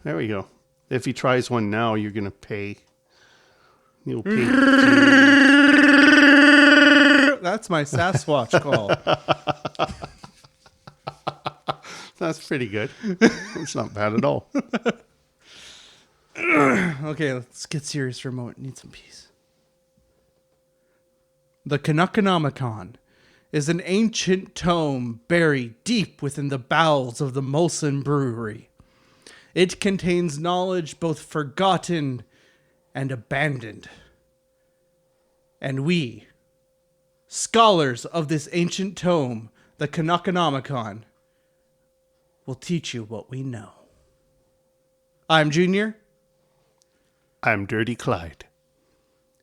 There we go. If he tries one now, you're going to pay. You'll pay. That's my Sasquatch call. That's pretty good. It's not bad at all. Okay, let's get serious for a moment. Need some peace. The Canuckonomicon is an ancient tome buried deep within the bowels of the Molson Brewery. It contains knowledge both forgotten and abandoned. And we, scholars of this ancient tome, the Canuckonomicon, will teach you what we know. I'm Junior. I'm Dirty Clyde.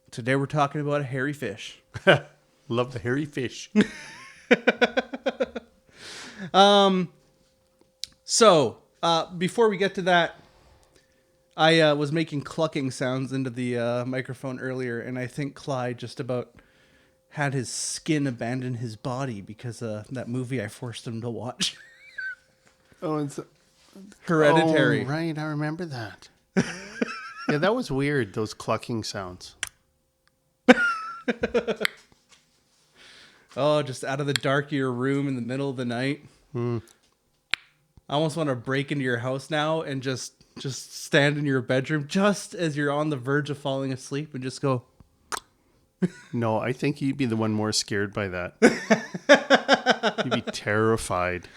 Today we're talking about a hairy fish. Love the hairy fish. Before we get to that, I was making clucking sounds into the microphone earlier, and I think Clyde just about had his skin abandon his body because that movie I forced him to watch. Oh, it's Hereditary. Oh, right, I remember that. Yeah, that was weird, those clucking sounds. Oh, just out of the dark of your room in the middle of the night. I almost want to break into your house now and just stand in your bedroom just as you're on the verge of falling asleep and just go. No, I think you'd be the one more scared by that. You'd be terrified.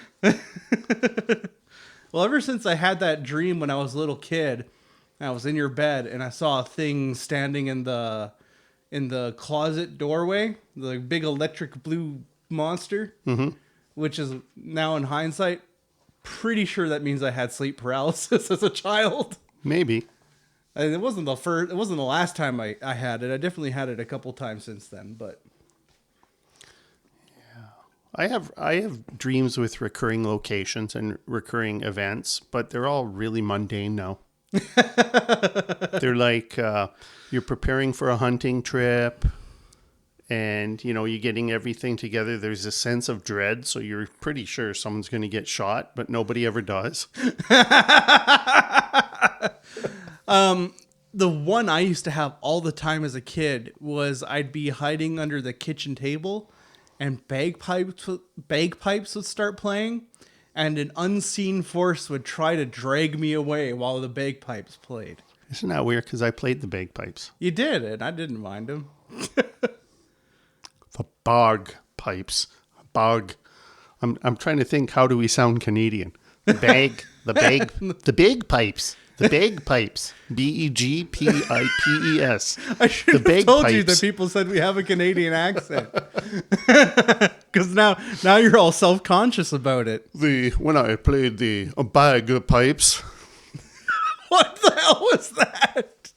Well, ever since I had that dream when I was a little kid, I was in your bed and I saw a thing standing in the closet doorway, the big electric blue monster, which is now in hindsight, pretty sure that means I had sleep paralysis as a child. Maybe. And it wasn't the last time I had it. I definitely had it a couple times since then, but I have dreams with recurring locations and recurring events, but they're all really mundane now. They're like you're preparing for a hunting trip and, you're getting everything together. There's a sense of dread, so you're pretty sure someone's going to get shot, but nobody ever does. The one I used to have all the time as a kid was I'd be hiding under the kitchen table and bagpipes would start playing, and an unseen force would try to drag me away while the bagpipes played. Isn't that weird? Because I played the bagpipes. You did, and I didn't mind them. The bagpipes. Bog. I'm trying to think, how do we sound Canadian? The bagpipes. The bagpipes. BEGPIPES. I should have told you that people said we have a Canadian accent. Because now you're all self-conscious about it. When I played the bagpipes. What the hell was that?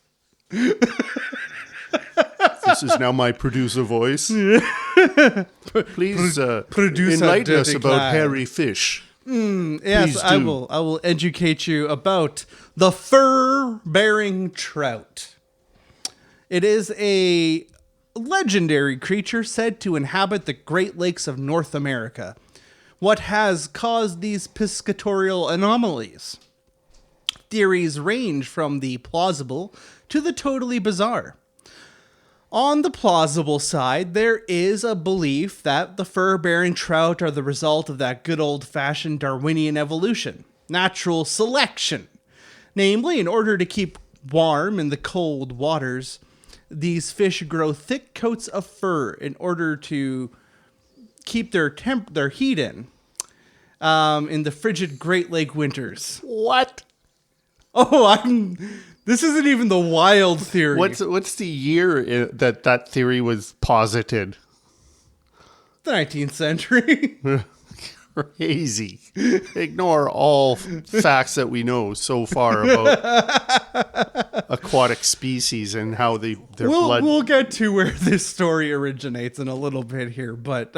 This is now my producer voice. Please enlighten us about hairy fish. Yes, I will educate you about the fur-bearing trout. It is a legendary creature said to inhabit the Great Lakes of North America. What has caused these piscatorial anomalies? Theories range from the plausible to the totally bizarre. On the plausible side, there is a belief that the fur-bearing trout are the result of that good old-fashioned Darwinian evolution, natural selection. Namely, in order to keep warm in the cold waters, these fish grow thick coats of fur in order to keep their heat in the frigid Great Lake winters. What? Oh, this isn't even the wild theory. What's the year that theory was posited? The 19th century. Crazy. Ignore all facts that we know so far about aquatic species and how their blood. We'll get to where this story originates in a little bit here, but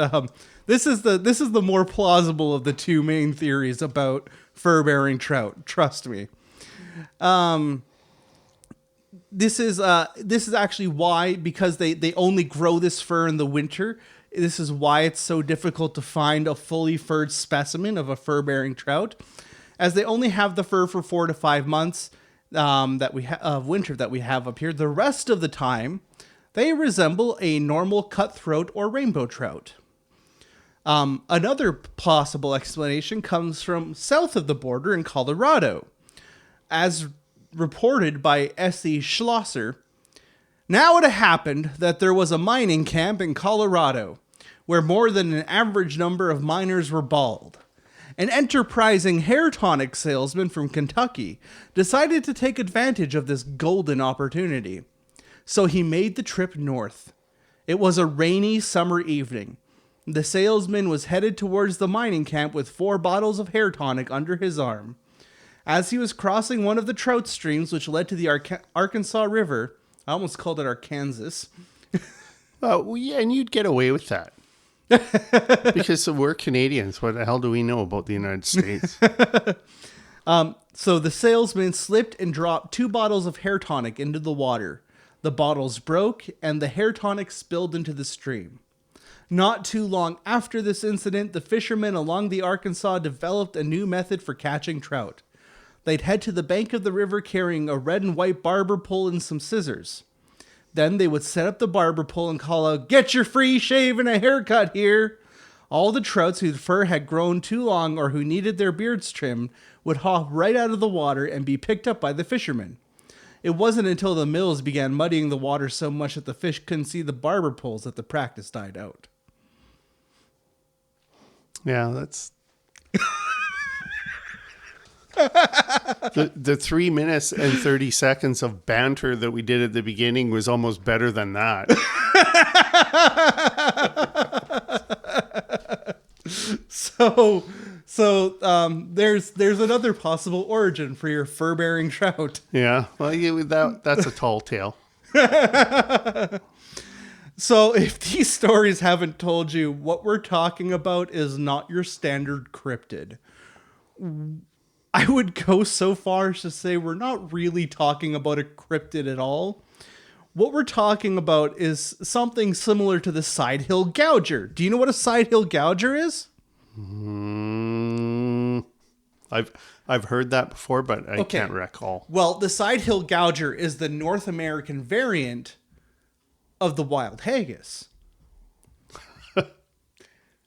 this is the more plausible of the two main theories about fur-bearing trout. Trust me. This is actually why, because they only grow this fur in the winter. This is why it's so difficult to find a fully furred specimen of a fur-bearing trout. As they only have the fur for 4 to 5 months of winter that we have up here, the rest of the time, they resemble a normal cutthroat or rainbow trout. Another possible explanation comes from south of the border in Colorado. As reported by S.E. Schlosser, now it happened that there was a mining camp in Colorado where more than an average number of miners were bald. An enterprising hair tonic salesman from Kentucky decided to take advantage of this golden opportunity. So he made the trip north. It was a rainy summer evening. The salesman was headed towards the mining camp with 4 bottles of hair tonic under his arm. As he was crossing one of the trout streams which led to the Arkansas River, I almost called it Arkansas. Well, yeah, and you'd get away with that. Because we're Canadians. What the hell do we know about the United States? So the salesman slipped and dropped 2 bottles of hair tonic into the water. The bottles broke and the hair tonic spilled into the stream. Not too long after this incident, the fishermen along the Arkansas developed a new method for catching trout. They'd head to the bank of the river carrying a red and white barber pole and some scissors. Then they would set up the barber pole and call out, "Get your free shave and a haircut here." All the trouts whose fur had grown too long or who needed their beards trimmed would hop right out of the water and be picked up by the fishermen. It wasn't until the mills began muddying the water so much that the fish couldn't see the barber poles that the practice died out. Yeah, that's... The 3 minutes and 30 seconds of banter that we did at the beginning was almost better than that. There's another possible origin for your fur-bearing trout. Yeah, well, that's a tall tale. So if these stories haven't told you, what we're talking about is not your standard cryptid. I would go so far as to say we're not really talking about a cryptid at all. What we're talking about is something similar to the side-hill gouger. Do you know what a side-hill gouger is? I've heard that before, but I can't recall. Well, the side-hill gouger is the North American variant of the wild haggis.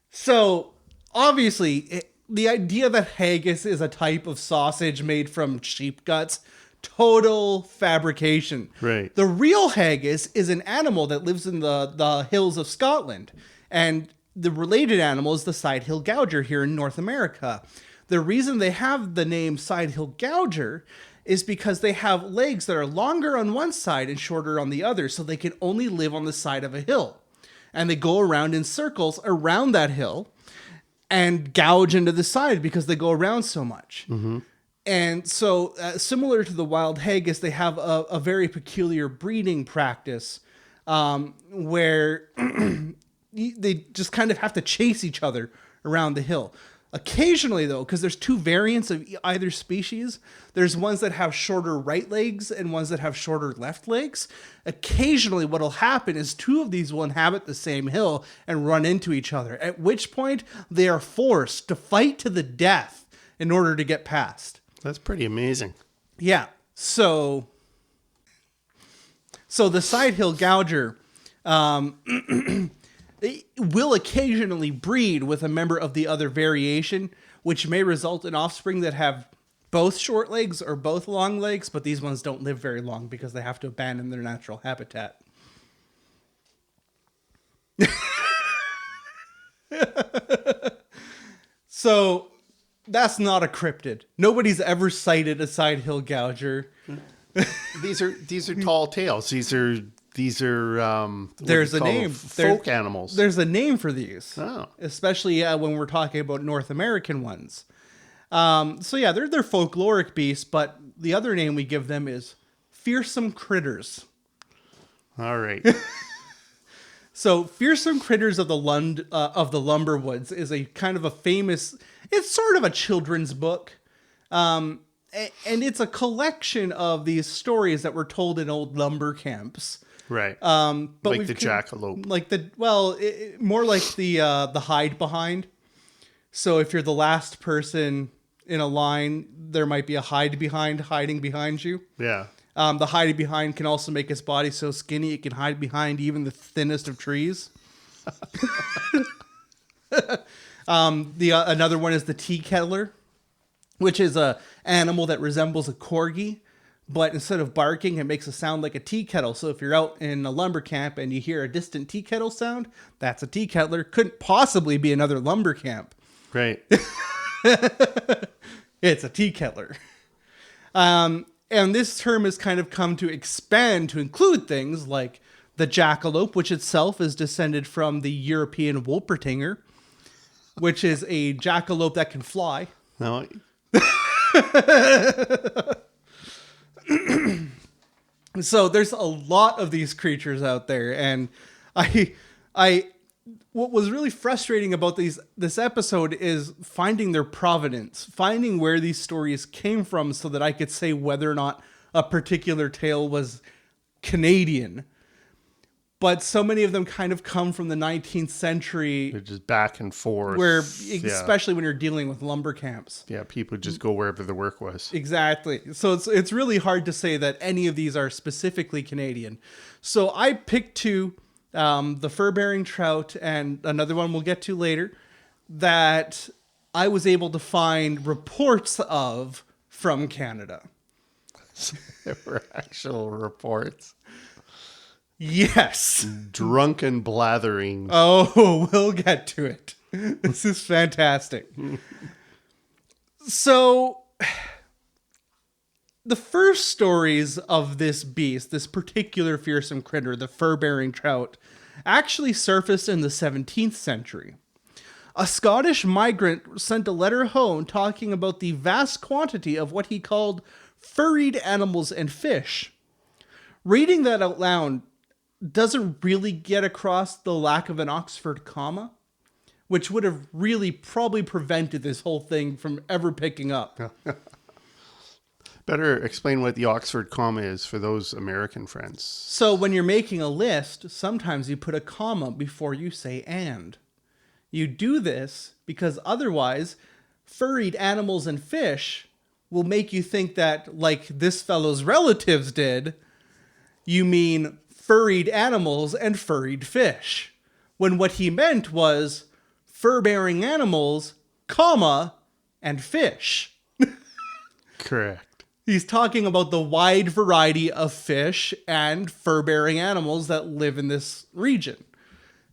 So, obviously, the idea that haggis is a type of sausage made from sheep guts, total fabrication. Right. The real haggis is an animal that lives in the hills of Scotland. And the related animal is the side-hill gouger here in North America. The reason they have the name side-hill gouger is because they have legs that are longer on one side and shorter on the other, so they can only live on the side of a hill. And they go around in circles around that hill and gouge into the side because they go around so much. Mm-hmm. And so, similar to the wild haggis, they have a very peculiar breeding practice where they just kind of have to chase each other around the hill. Occasionally, though, because there's 2 variants of either species, there's ones that have shorter right legs and ones that have shorter left legs. Occasionally, what'll happen is 2 of these will inhabit the same hill and run into each other, at which point they are forced to fight to the death in order to get past. That's pretty amazing. Yeah. So the side-hill gouger it will occasionally breed with a member of the other variation, which may result in offspring that have both short legs or both long legs, but these ones don't live very long because they have to abandon their natural habitat. So that's not a cryptid. Nobody's ever sighted a side-hill gouger. These are tall tales. These are there's a name. Folk animals. There's a name for these. Oh. Especially when we're talking about North American ones. So yeah, they're folkloric beasts, but the other name we give them is fearsome critters. All right. So fearsome critters of the lumber woods is a kind of a famous. It's sort of a children's book. And it's a collection of these stories that were told in old lumber camps. Right. But like the jackalope. More like the hide behind. So if you're the last person in a line, there might be a hiding behind you. Yeah. The hiding behind can also make its body so skinny it can hide behind even the thinnest of trees. Another one is the tea kettler, which is a animal that resembles a corgi, but instead of barking, it makes a sound like a tea kettle. So if you're out in a lumber camp and you hear a distant tea kettle sound, that's a tea kettler. Couldn't possibly be another lumber camp. Right. It's a tea kettler. And this term has kind of come to expand to include things like the jackalope, which itself is descended from the European Wolpertinger, which is a jackalope that can fly. No. So there's a lot of these creatures out there, and what was really frustrating about this episode is finding their provenance, finding where these stories came from so that I could say whether or not a particular tale was Canadian. But so many of them kind of come from the 19th century. They're just back and forth. Especially when you're dealing with lumber camps. Yeah, people just go wherever the work was. Exactly. So it's really hard to say that any of these are specifically Canadian. So I picked two, the Furbearing Trout and another one we'll get to later, that I was able to find reports of from Canada. There were actual reports. Yes. Drunken blathering. Oh, we'll get to it. This is fantastic. So, the first stories of this beast, this particular fearsome critter, the fur-bearing trout, actually surfaced in the 17th century. A Scottish migrant sent a letter home talking about the vast quantity of what he called furried animals and fish. Reading that out loud doesn't really get across the lack of an Oxford comma, which would have really probably prevented this whole thing from ever picking up. Better explain what the Oxford comma is for those American friends. So when you're making a list, sometimes you put a comma before you say and. You do this because otherwise, furried animals and fish will make you think that, like this fellow's relatives did, you mean furried animals and furried fish, when what he meant was fur-bearing animals, comma, and fish. Correct. He's talking about the wide variety of fish and fur-bearing animals that live in this region.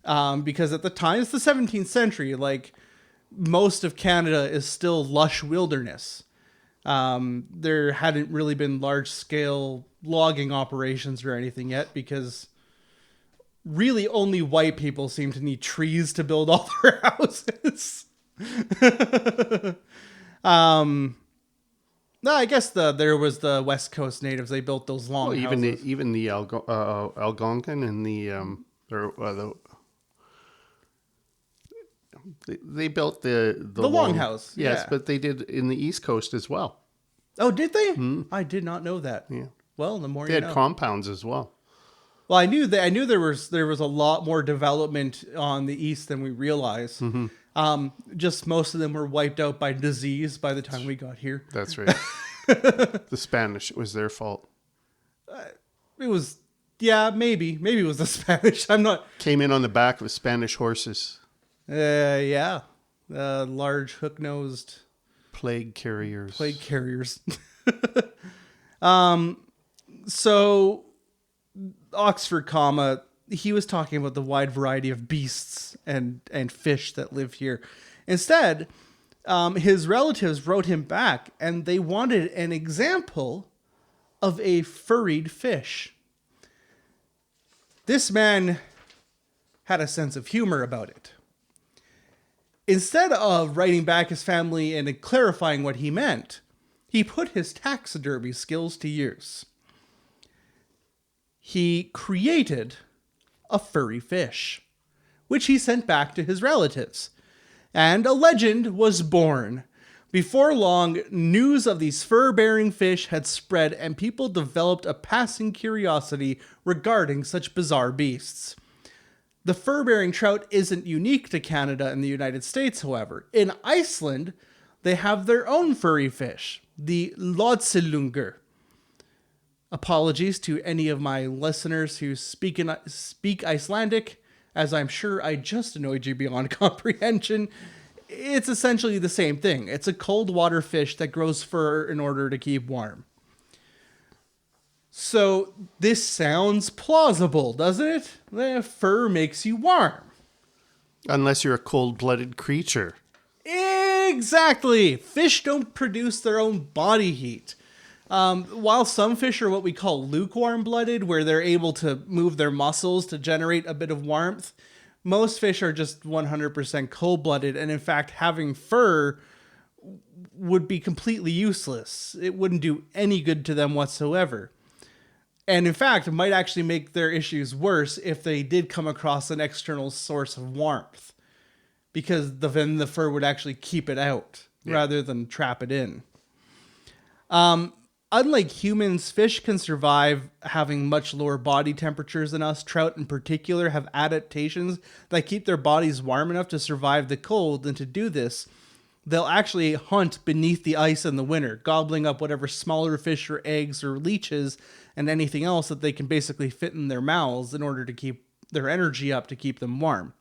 Because at the time, it's the 17th century, like most of Canada is still lush wilderness. There hadn't really been large-scale logging operations or anything yet, because really only white people seem to need trees to build all their houses. No, I guess there was the West Coast natives. They built those long houses. Even the Algonquin and they built the longhouse. Yes, yeah. but they did in the East Coast as well. Oh, did they? I did not know that. Yeah. Well, the more they had compounds as well. Well, I knew there was a lot more development on the east than we realized. Mm-hmm. Just most of them were wiped out by disease by the time we got here. That's right. The Spanish, it was their fault. It was, yeah, maybe it was the Spanish. I'm not. Came in on the back of Spanish horses. Yeah, large hook-nosed plague carriers. So Oxford comma, he was talking about the wide variety of beasts and fish that live here. Instead, his relatives wrote him back and they wanted an example of a furried fish. This man had a sense of humor about it. Instead of writing back his family and clarifying what he meant, he put his taxidermy skills to use. He created a furry fish, which he sent back to his relatives. And a legend was born. Before long, news of these fur-bearing fish had spread and people developed a passing curiosity regarding such bizarre beasts. The fur-bearing trout isn't unique to Canada and the United States, however. In Iceland, they have their own furry fish, the Lodselunger. Apologies to any of my listeners who speak Icelandic, as I'm sure I just annoyed you beyond comprehension. It's essentially the same thing. It's a cold water fish that grows fur in order to keep warm. So this sounds plausible, doesn't it? The fur makes you warm. Unless you're a cold-blooded creature. Exactly. Fish don't produce their own body heat. While some fish are what we call lukewarm-blooded, where they're able to move their muscles to generate a bit of warmth, most fish are just 100% cold-blooded, and in fact, having fur would be completely useless. It wouldn't do any good to them whatsoever. And in fact, it might actually make their issues worse if they did come across an external source of warmth, because then the fur would actually keep it out rather than trap it in. Unlike humans, fish can survive having much lower body temperatures than us. Trout in particular have adaptations that keep their bodies warm enough to survive the cold, and to do this, they'll actually hunt beneath the ice in the winter, gobbling up whatever smaller fish or eggs or leeches and anything else that they can basically fit in their mouths in order to keep their energy up to keep them warm.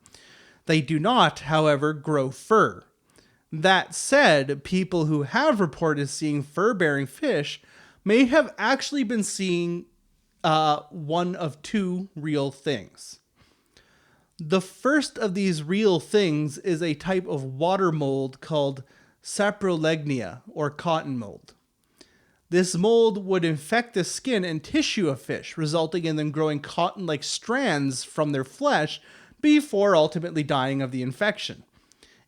They do not, however, grow fur. That said, people who have reported seeing fur-bearing fish may have actually been seeing one of two real things. The first of these real things is a type of water mold called saprolegnia, or cotton mold. This mold would infect the skin and tissue of fish, resulting in them growing cotton-like strands from their flesh before ultimately dying of the infection.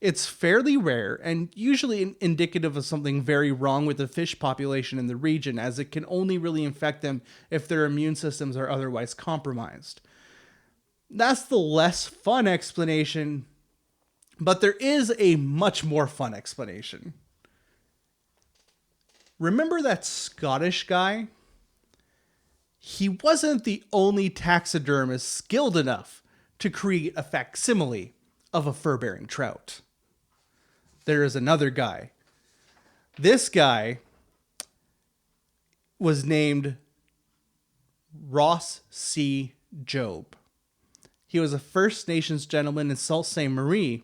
It's fairly rare and usually indicative of something very wrong with the fish population in the region, as it can only really infect them if their immune systems are otherwise compromised. That's the less fun explanation, but there is a much more fun explanation. Remember that Scottish guy? He wasn't the only taxidermist skilled enough to create a facsimile of a fur-bearing trout. There is another guy. This guy was named Ross C. Job. He was a First Nations gentleman in Sault Ste. Marie,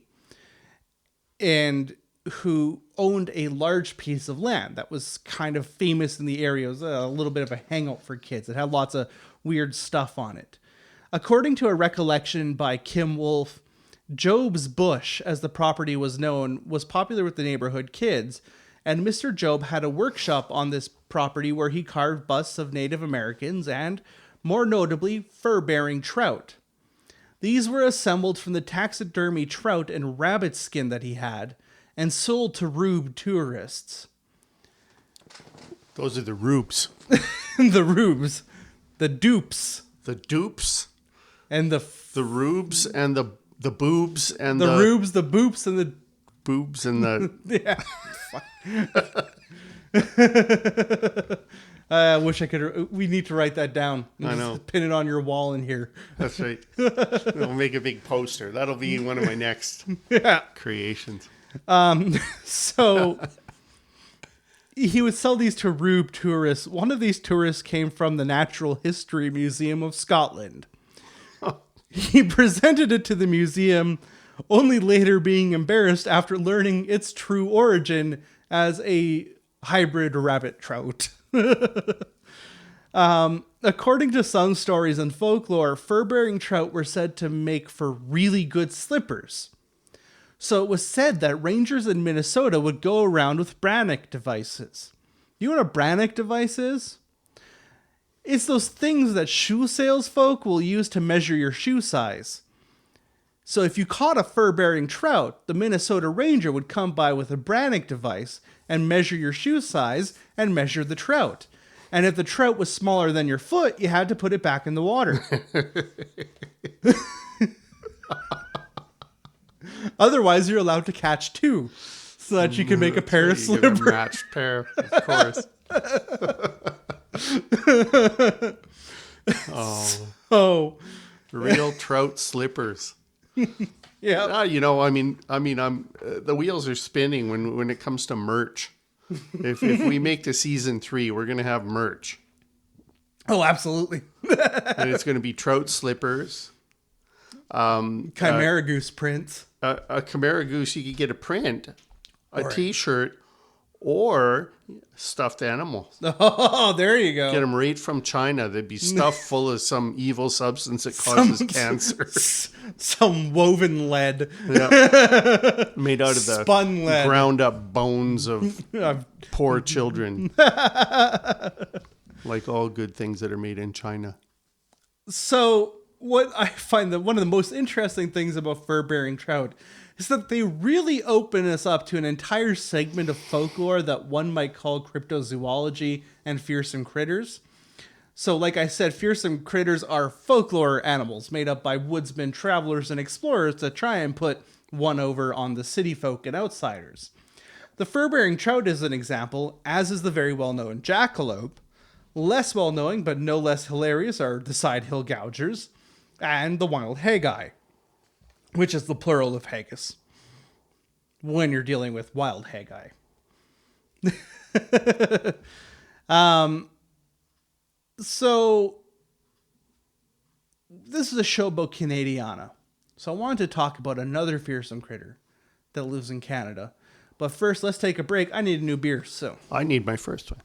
and who owned a large piece of land that was kind of famous in the area. It was a little bit of a hangout for kids. It had lots of weird stuff on it. According to a recollection by Kim Wolf, Job's Bush, as the property was known, was popular with the neighborhood kids, and Mr. Job had a workshop on this property where he carved busts of Native Americans and, more notably, fur-bearing trout. These were assembled from the taxidermy trout and rabbit skin that he had, and sold to rube tourists. Those are the rubes. The rubes. The dupes. The dupes. And the rubes and the boobs and the rubes, the boops, and the boobs and the yeah. I wish I could. We need to write that down. I know. Pin it on your wall in here. That's right. We'll make a big poster. That'll be one of my next creations. So he would sell these to rube tourists. One of these tourists came from the Natural History Museum of Scotland. He presented it to the museum, only later being embarrassed after learning its true origin as a hybrid rabbit trout. According to some stories and folklore, fur-bearing trout were said to make for really good slippers. So it was said that rangers in Minnesota would go around with Brannock devices. You know what a Brannock device is? It's those things that shoe sales folk will use to measure your shoe size. So if you caught a fur-bearing trout, the Minnesota Ranger would come by with a Brannock device and measure your shoe size and measure the trout. And if the trout was smaller than your foot, you had to put it back in the water. Otherwise, you're allowed to catch two, so that you can make a pair of slippers. A matched pair, of course. Oh, real trout slippers. Yeah. The wheels are spinning when it comes to merch. If we make the season 3, we're going to have merch. Oh, absolutely. And it's going to be trout slippers. Chimera goose prints. A Chimera goose, you could get a print, a T-shirt, or stuffed animals. Oh, there you go. Get them right from China. They'd be stuffed full of some evil substance that causes cancer. Some woven lead. Yeah. Made out of the spun lead. Ground up bones of poor children. Like all good things that are made in China. So what I find that one of the most interesting things about fur-bearing trout is that they really open us up to an entire segment of folklore that one might call cryptozoology and fearsome critters. So like I said, fearsome critters are folklore animals made up by woodsmen, travelers, and explorers to try and put one over on the city folk and outsiders. The fur-bearing trout is an example, as is the very well-known jackalope. Less well-known, but no less hilarious, are the side-hill gougers and the wild haggai, which is the plural of haggis when you're dealing with wild haggai. So this is a show about Canadiana. So I wanted to talk about another fearsome critter that lives in Canada. But first, let's take a break. I need a new beer, so. I need my first one.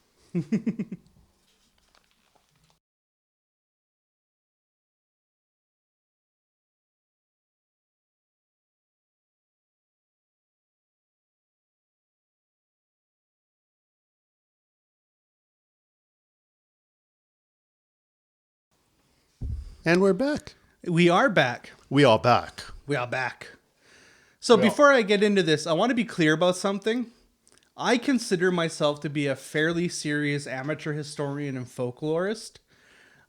And we're back. We are back. We are back. We are back. So before I get into this, I want to be clear about something. I consider myself to be a fairly serious amateur historian and folklorist.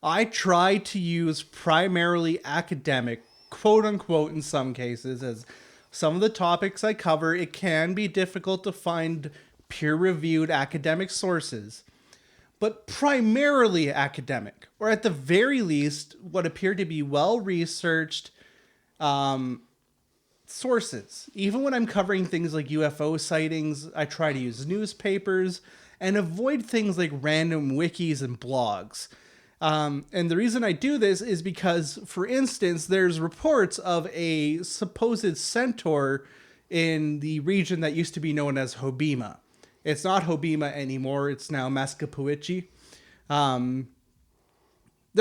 I try to use primarily academic, quote unquote, in some cases, as some of the topics I cover, it can be difficult to find peer-reviewed academic sources, but primarily academic, or at the very least, what appear to be well-researched sources. Even when I'm covering things like UFO sightings, I try to use newspapers and avoid things like random wikis and blogs. And the reason I do this is because, for instance, there's reports of a supposed centaur in the region that used to be known as Hobima. It's not Hobima anymore. It's now Mascapuichi. There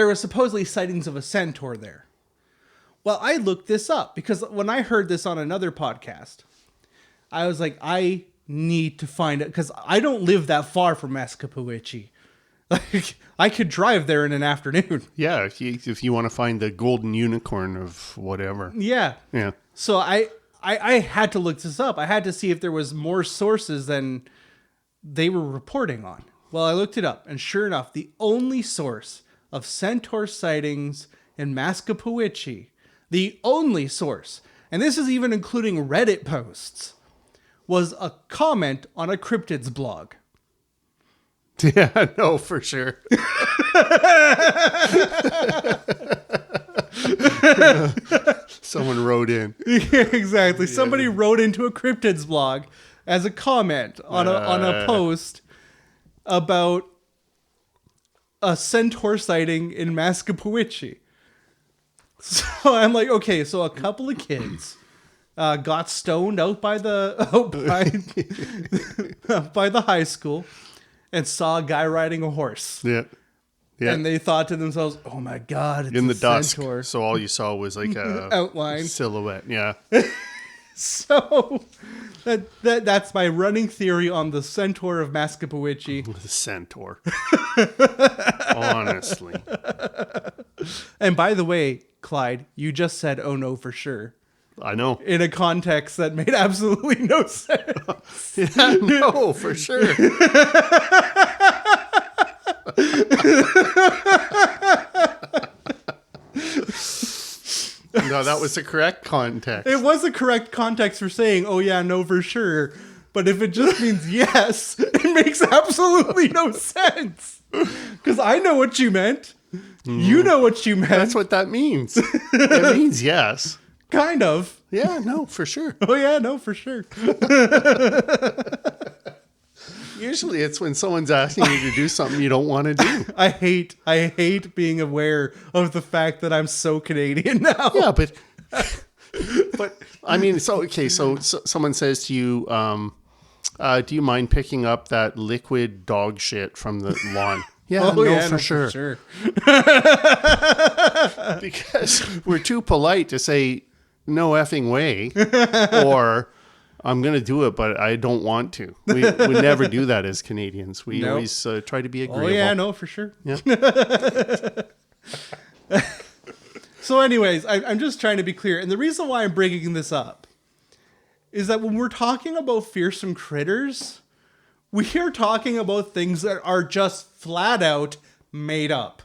were supposedly sightings of a centaur there. Well, I looked this up because when I heard this on another podcast, I was like, I need to find it because I don't live that far from Mascapuichi. Like, I could drive there in an afternoon. Yeah, if you want to find the golden unicorn of whatever. Yeah. Yeah. So I had to look this up. I had to see if there was more sources than they were reporting on. Well, I looked it up, and sure enough, the only source of centaur sightings in Mascapuichi, the only source, and this is even including Reddit posts, was a comment on a cryptids blog. Yeah, no, for sure. Someone wrote in. Yeah, exactly. Yeah. Somebody wrote into a cryptids blog as a comment on a post about a centaur sighting in Mascapuichi. So I'm like, okay, so a couple of kids got stoned out by the by the high school and saw a guy riding a horse. Yeah. Yeah. And they thought to themselves, "Oh my God, it's in the centaur." dusk." So all you saw was like a outline silhouette. Yeah. So that's my running theory on the centaur of Mascapuichi. The centaur. Honestly. And by the way, Clyde, you just said, "Oh no, for sure." I know. In a context that made absolutely no sense. Yeah, no, for sure. No, that was the correct context. It was the correct context for saying, "Oh yeah, no, for sure." But if it just means yes, it makes absolutely no sense. Because I know what you meant. You know what you meant. That's what that means. It means yes. Kind of. Yeah, no, for sure. Oh, yeah, no, for sure. Usually it's when someone's asking you to do something you don't want to do. I hate being aware of the fact that I'm so Canadian now. Yeah, but I mean, so someone says to you, do you mind picking up that liquid dog shit from the lawn? Yeah, for sure. Because we're too polite to say no effing way, or I'm going to do it, but I don't want to. We never do that as Canadians. We always try to be agreeable. Oh, yeah, no, for sure. Yeah. So anyways, I'm just trying to be clear. And the reason why I'm bringing this up is that when we're talking about fearsome critters, we are talking about things that are just flat out made up.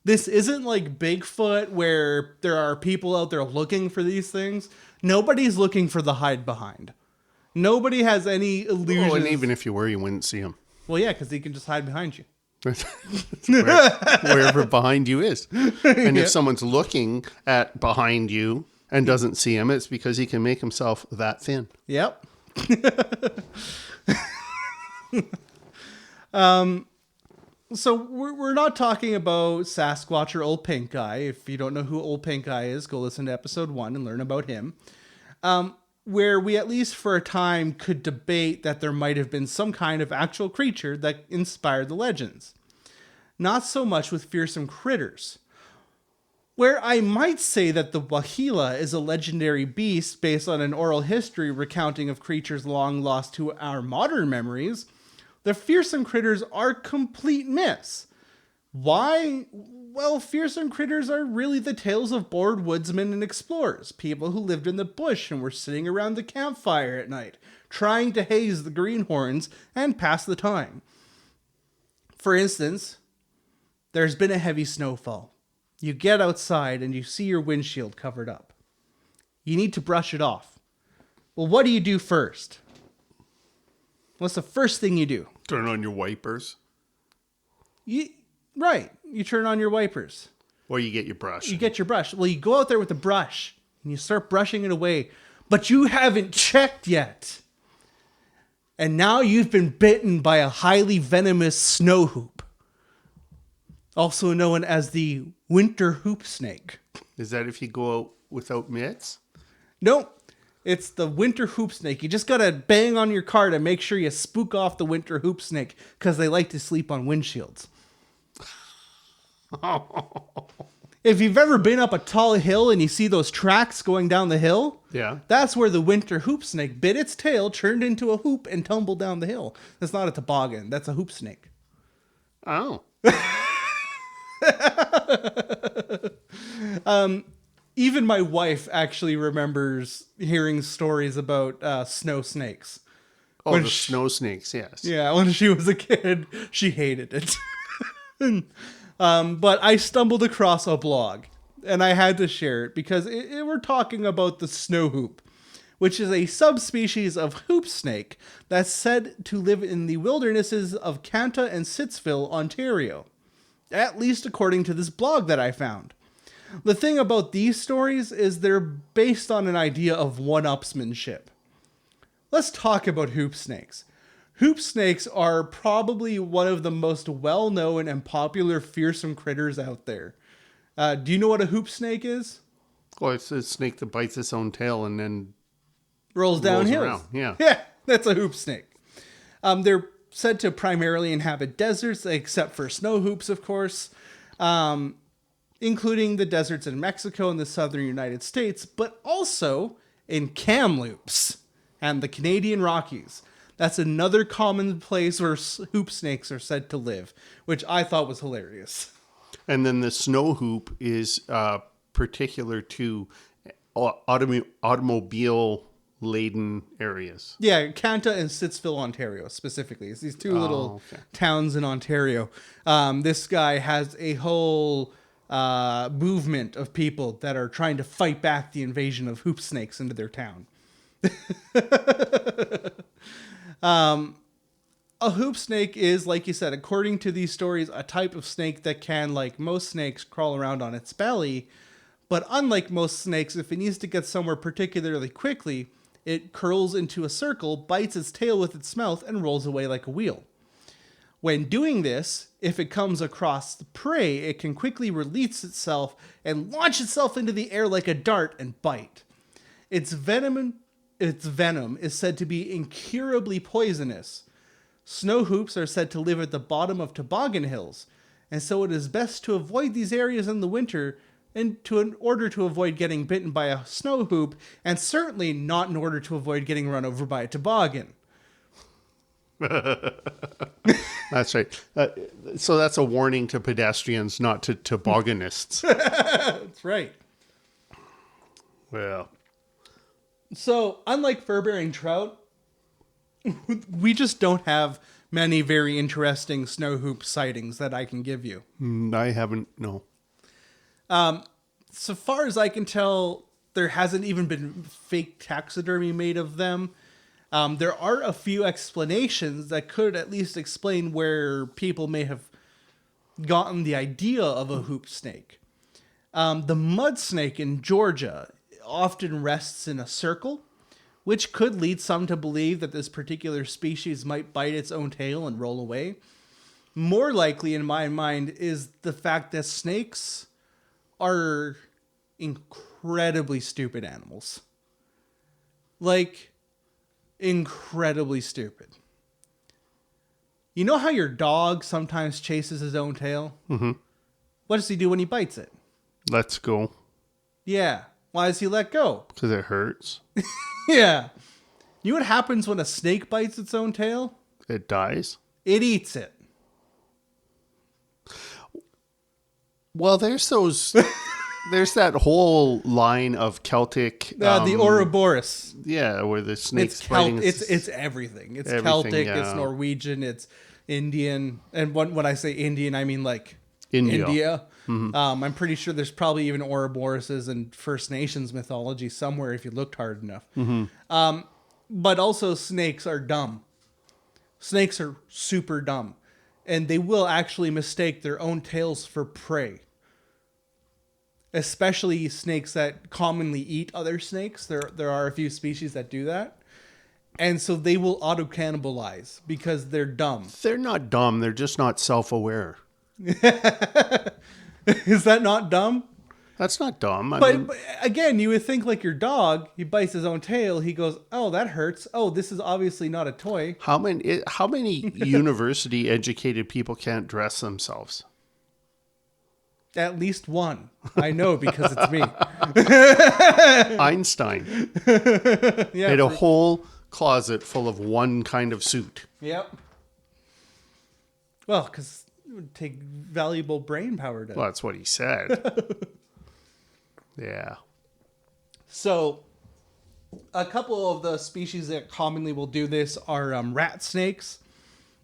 This isn't like Bigfoot where there are people out there looking for these things. Nobody's looking for the hide behind. Nobody has any illusions. Oh, and even if you were, you wouldn't see him. Well, yeah, because he can just hide behind you. Wherever behind you is. And if someone's looking at behind you and doesn't see him, it's because he can make himself that thin. Yep. So we're not talking about Sasquatch or Old Pink Eye. If you don't know who Old Pink Eye is, go listen to episode 1 and learn about him. Where we, at least for a time, could debate that there might have been some kind of actual creature that inspired the legends. Not so much with fearsome critters. Where I might say that the Wahila is a legendary beast based on an oral history recounting of creatures long lost to our modern memories, the fearsome critters are complete myths. Why? Well, fearsome critters are really the tales of bored woodsmen and explorers, people who lived in the bush and were sitting around the campfire at night, trying to haze the greenhorns and pass the time. For instance, there's been a heavy snowfall. You get outside and you see your windshield covered up. You need to brush it off. Well, what do you do first? What's the first thing you do? Turn on your wipers. Right. You turn on your wipers. Or you get your brush. You get your brush. Well, you go out there with the brush and you start brushing it away, but you haven't checked yet. And now you've been bitten by a highly venomous snow hoop, also known as the winter hoop snake. Is that if you go out without mitts? Nope. It's the winter hoop snake. You just got to bang on your car to make sure you spook off the winter hoop snake because they like to sleep on windshields. If you've ever been up a tall hill and you see those tracks going down the hill, yeah, that's where the winter hoop snake bit its tail, turned into a hoop, and tumbled down the hill. That's not a toboggan. That's a hoop snake. Oh. Even my wife actually remembers hearing stories about snow snakes. Oh, the snow snakes, yes. Yeah, when she was a kid, she hated it. But I stumbled across a blog, and I had to share it because we're talking about the snow hoop, which is a subspecies of hoop snake that's said to live in the wildernesses of Canada and Sittsville, Ontario. At least according to this blog that I found. The thing about these stories is they're based on an idea of one-upsmanship. Let's talk about hoop snakes. Hoop snakes are probably one of the most well-known and popular fearsome critters out there. Do you know what a hoop snake is? Well, it's a snake that bites its own tail and then rolls down hills. Around. Yeah. Yeah, that's a hoop snake. They're said to primarily inhabit deserts, except for snow hoops, of course, including the deserts in Mexico and the southern United States, but also in Kamloops and the Canadian Rockies. That's another common place where hoop snakes are said to live, which I thought was hilarious. And then the snow hoop is particular to automobile-laden areas. Yeah, Canada and Sittsville, Ontario, specifically. It's these two little towns in Ontario. This guy has a whole movement of people that are trying to fight back the invasion of hoop snakes into their town. A hoop snake is, like you said, according to these stories, a type of snake that can, like most snakes, crawl around on its belly, But unlike most snakes, if it needs to get somewhere particularly quickly, it curls into a circle, bites its tail with its mouth, and rolls away like a wheel. When doing this, if it comes across the prey, it can quickly release itself and launch itself into the air like a dart and bite. Its venom is said to be incurably poisonous. Snow hoops are said to live at the bottom of toboggan hills, and so it is best to avoid these areas in the winter in order to avoid getting bitten by a snow hoop, and certainly not in order to avoid getting run over by a toboggan. That's right. So that's a warning to pedestrians, not to tobogganists. That's right. Well, so unlike fur-bearing trout, we just don't have many very interesting snow hoop sightings that I can give you. I haven't, no. So far as I can tell, there hasn't even been fake taxidermy made of them. There are a few explanations that could at least explain where people may have gotten the idea of a hoop snake. The mud snake in Georgia often rests in a circle, which could lead some to believe that this particular species might bite its own tail and roll away. More likely, in my mind, is the fact that snakes are incredibly stupid animals. Like, incredibly stupid. You know how your dog sometimes chases his own tail? Mm-hmm. What does he do when he bites it? Let's go. Yeah. Why does he let go? Because it hurts. Yeah. You know what happens when a snake bites its own tail? It dies. It eats it. Well, there's that whole line of Celtic. The Ouroboros. Yeah, where the snake's It's biting. it's everything. It's everything, Celtic. yeah. It's Norwegian. It's Indian. And when I say Indian, I mean like India. Mm-hmm. I'm pretty sure there's probably even Ouroboroses in First Nations mythology somewhere if you looked hard enough. Mm-hmm. But also snakes are dumb. Snakes are super dumb. And they will actually mistake their own tails for prey. Especially snakes that commonly eat other snakes. There are a few species that do that. And so they will auto-cannibalize because they're dumb. They're not dumb. They're just not self-aware. Is that not dumb? That's not dumb. But again, you would think like your dog, he bites his own tail. He goes, oh, that hurts. Oh, this is obviously not a toy. How many university educated people can't dress themselves? At least one. I know because it's me. Einstein Yeah, had a whole closet full of one kind of suit. Yep. Well, because it would take valuable brain power to... Well, that's what he said. Yeah. So, a couple of the species that commonly will do this are rat snakes.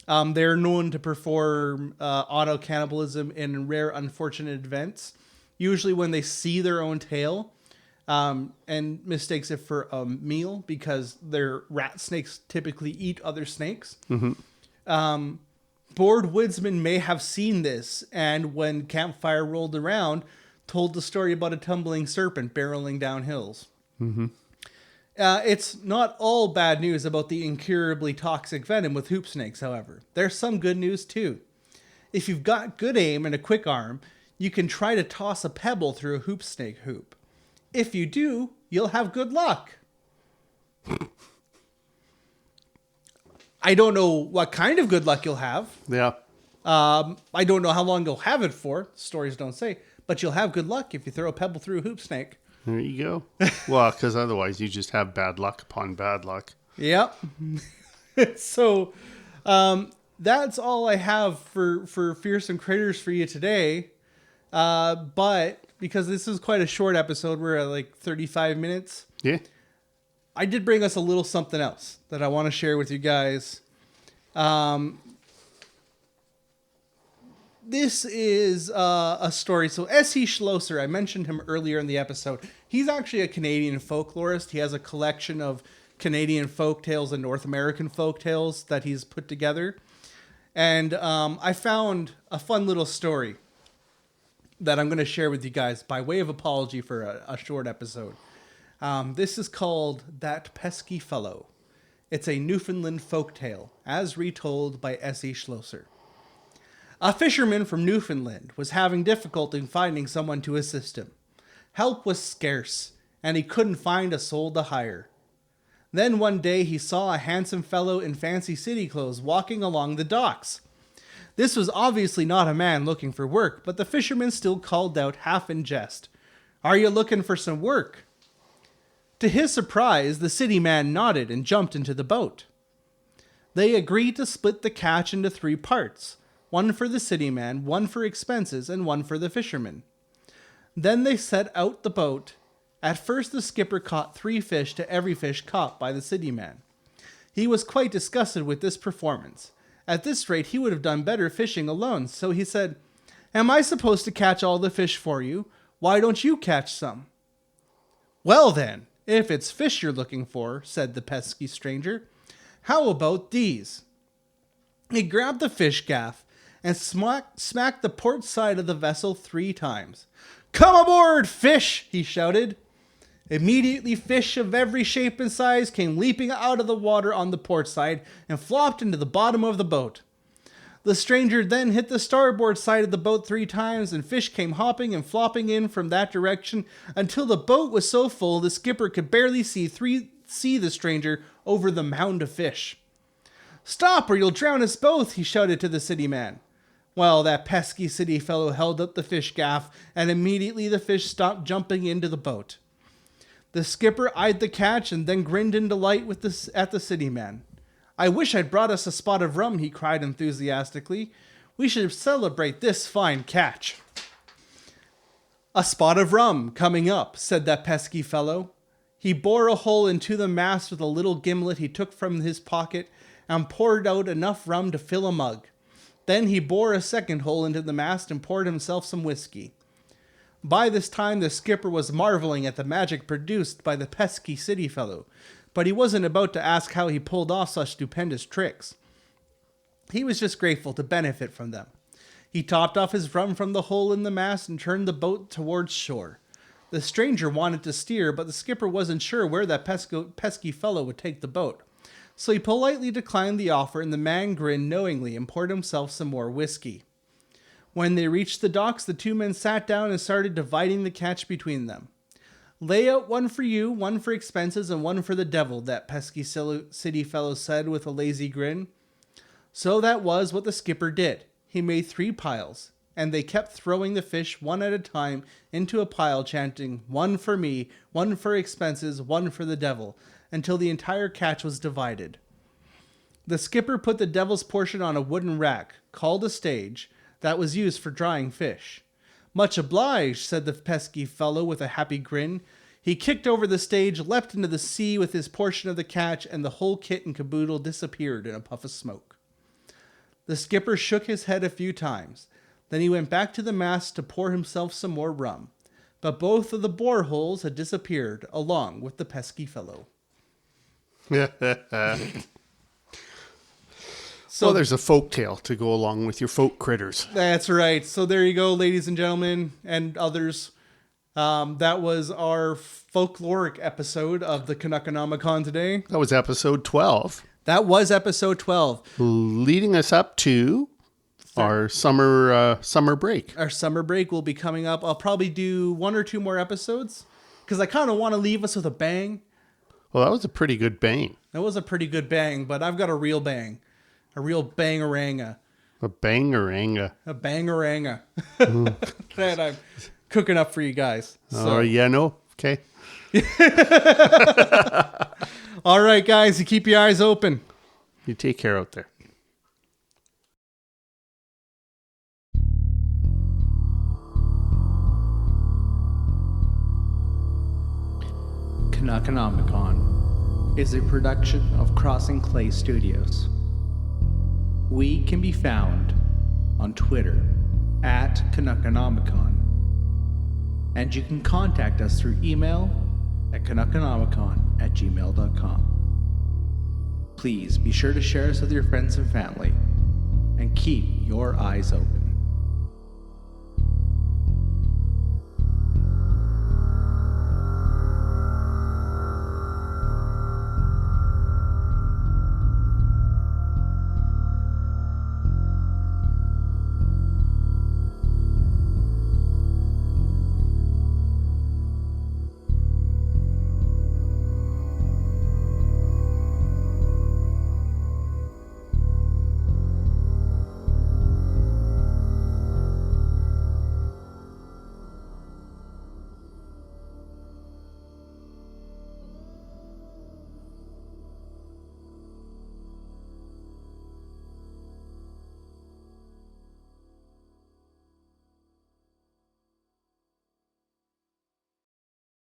They're known to perform auto-cannibalism in rare, unfortunate events, usually when they see their own tail, and mistakes it for a meal because their rat snakes typically eat other snakes. Mm-hmm. Bored woodsmen may have seen this, and when campfire rolled around, told the story about a tumbling serpent barreling down hills. Mm-hmm. It's not all bad news about the incurably toxic venom with hoop snakes, however. There's some good news, too. If you've got good aim and a quick arm, you can try to toss a pebble through a hoop snake hoop. If you do, you'll have good luck. I don't know what kind of good luck you'll have. Yeah. I don't know how long you'll have it for. Stories don't say. But you'll have good luck if you throw a pebble through a hoop snake. There you go. Well, because otherwise you just have bad luck upon bad luck. Yep. So that's all I have for Fearsome Critters for you today. But because this is quite a short episode, we're at like 35 minutes. Yeah. I did bring us a little something else that I want to share with you guys. This is a story. So S.E. Schlosser, I mentioned him earlier in the episode. He's actually a Canadian folklorist. He has a collection of Canadian folktales and North American folktales that he's put together. And I found a fun little story. that I'm going to share with you guys by way of apology for a short episode. This is called That Pesky Fellow. It's a Newfoundland folktale, as retold by S.E. Schlosser. A fisherman from Newfoundland was having difficulty finding someone to assist him. Help was scarce, and he couldn't find a soul to hire. Then one day he saw a handsome fellow in fancy city clothes walking along the docks. This was obviously not a man looking for work, but the fisherman still called out half in jest, "Are you looking for some work?" To his surprise, the city man nodded and jumped into the boat. They agreed to split the catch into 3 parts, one for the city man, one for expenses, and one for the fisherman. Then they set out the boat. At first the skipper caught 3 fish to every fish caught by the city man. He was quite disgusted with this performance. At this rate he would have done better fishing alone, so he said, "Am I supposed to catch all the fish for you? Why don't you catch some?" "Well then, if it's fish you're looking for," said the pesky stranger, "how about these?" He grabbed the fish gaff and smacked the port side of the vessel 3 times. "Come aboard, fish!" he shouted. Immediately fish of every shape and size came leaping out of the water on the port side and flopped into the bottom of the boat. The stranger then hit the starboard side of the boat 3 times, and fish came hopping and flopping in from that direction until the boat was so full the skipper could barely see the stranger over the mound of fish. "Stop or you'll drown us both," he shouted to the city man. Well, that pesky city fellow held up the fish gaff, and immediately the fish stopped jumping into the boat. The skipper eyed the catch and then grinned in delight at the city man. "I wish I'd brought us a spot of rum," he cried enthusiastically. "We should celebrate this fine catch." "A spot of rum coming up," said that pesky fellow. He bored a hole into the mast with a little gimlet he took from his pocket and poured out enough rum to fill a mug. Then he bored a second hole into the mast and poured himself some whiskey. By this time the skipper was marveling at the magic produced by the pesky city fellow, but he wasn't about to ask how he pulled off such stupendous tricks. He was just grateful to benefit from them. He topped off his rum from the hole in the mast and turned the boat towards shore. The stranger wanted to steer, but the skipper wasn't sure where that pesky fellow would take the boat. So he politely declined the offer, and the man grinned knowingly and poured himself some more whiskey. When they reached the docks, the 2 men sat down and started dividing the catch between them. "Lay out one for you, one for expenses, and one for the devil," that pesky city fellow said with a lazy grin. So that was what the skipper did. He made 3 piles, and they kept throwing the fish one at a time into a pile, chanting, "One for me, one for expenses, one for the devil," until the entire catch was divided. The skipper put the devil's portion on a wooden rack, called a stage, that was used for drying fish. "Much obliged," said the pesky fellow with a happy grin. He kicked over the stage, leapt into the sea with his portion of the catch, and the whole kit and caboodle disappeared in a puff of smoke. The skipper shook his head a few times. Then he went back to the mast to pour himself some more rum. But both of the boreholes had disappeared, along with the pesky fellow. So there's a folk tale to go along with your folk critters. That's right. So there you go, ladies and gentlemen, and others. That was our folkloric episode of the Canuckonomicon today. That was episode 12. That was episode 12. Leading us up to our summer break. Our summer break will be coming up. I'll probably do 1 or 2 more episodes because I kind of want to leave us with a bang. Well, that was a pretty good bang. That was a pretty good bang, but I've got a real bang. A real bangaranga. A bangaranga. A bangaranga. That I'm cooking up for you guys. So. Yeah, no? Okay. All right, guys. You keep your eyes open. You take care out there. Canuckonomicon is a production of Crossing Clay Studios. We can be found on Twitter at Canuckonomicon, and you can contact us through email at canuckonomicon@gmail.com. Please be sure to share us with your friends and family, and keep your eyes open.